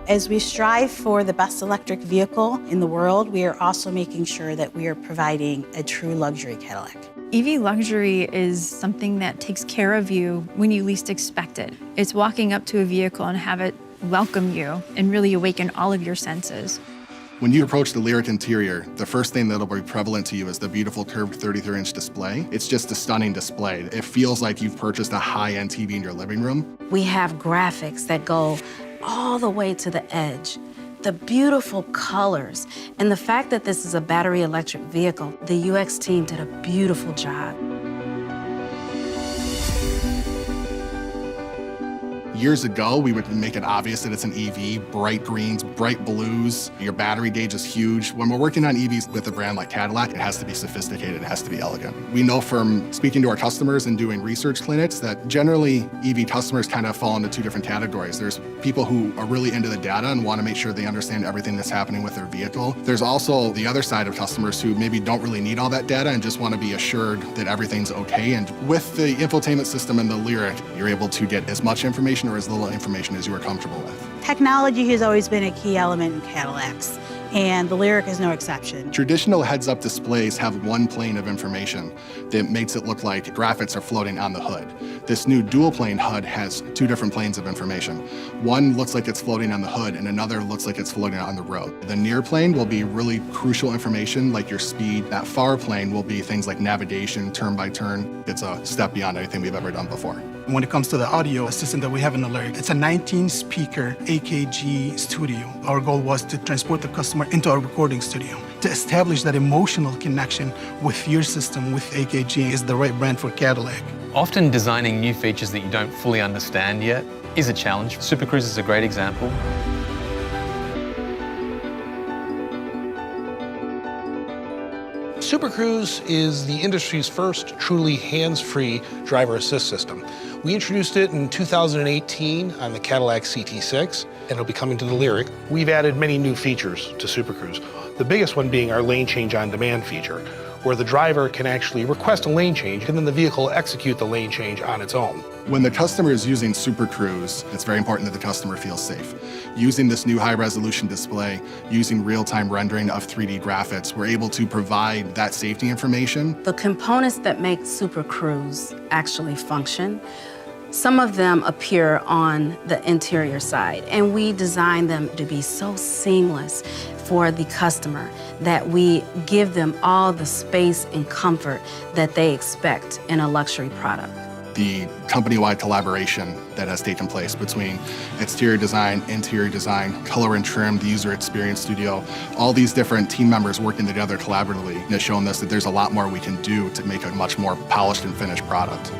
As we strive for the best electric vehicle in the world, we are also making sure that we are providing a true luxury Cadillac. EV luxury is something that takes care of you when you least expect it. It's walking up to a vehicle and have it welcome you and really awaken all of your senses. When you approach the Lyriq interior, the first thing that'll be prevalent to you is the beautiful curved 33-inch display. It's just a stunning display. It feels like you've purchased a high-end TV in your living room. We have graphics that go all the way to the edge. The beautiful colors, and the fact that this is a battery electric vehicle, the UX team did a beautiful job. Years ago, we would make it obvious that it's an EV, bright greens, bright blues. Your battery gauge is huge. When we're working on EVs with a brand like Cadillac, it has to be sophisticated, it has to be elegant. We know from speaking to our customers and doing research clinics that generally EV customers kind of fall into two different categories. There's people who are really into the data and want to make sure they understand everything that's happening with their vehicle. There's also the other side of customers who maybe don't really need all that data and just want to be assured that everything's okay. And with the infotainment system and the Lyriq, you're able to get as much information or as little information as you are comfortable with. Technology has always been a key element in Cadillacs, and the Lyriq is no exception. Traditional heads-up displays have one plane of information that makes it look like graphics are floating on the hood. This new dual-plane HUD has two different planes of information. One looks like it's floating on the hood, and another looks like it's floating on the road. The near plane will be really crucial information like your speed. That far plane will be things like navigation, turn by turn. It's a step beyond anything we've ever done before. When it comes to the audio system that we have in the Lyriq, it's a 19-speaker AKG studio. Our goal was to transport the customer into our recording studio. To establish that emotional connection with your system, with AKG, is the right brand for Cadillac. Often designing new features that you don't fully understand yet is a challenge. Super Cruise is a great example. Super Cruise is the industry's first truly hands-free driver assist system. We introduced it in 2018 on the Cadillac CT6, and it'll be coming to the Lyriq. We've added many new features to Super Cruise, the biggest one being our lane change on demand feature, where the driver can actually request a lane change and then the vehicle will execute the lane change on its own. When the customer is using Super Cruise, it's very important that the customer feels safe. Using this new high-resolution display, using real-time rendering of 3D graphics, we're able to provide that safety information. The components that make Super Cruise actually function, some of them appear on the interior side, and we design them to be so seamless for the customer that we give them all the space and comfort that they expect in a luxury product. The company-wide collaboration that has taken place between exterior design, interior design, color and trim, the user experience studio, all these different team members working together collaboratively has shown us that there's a lot more we can do to make a much more polished and finished product.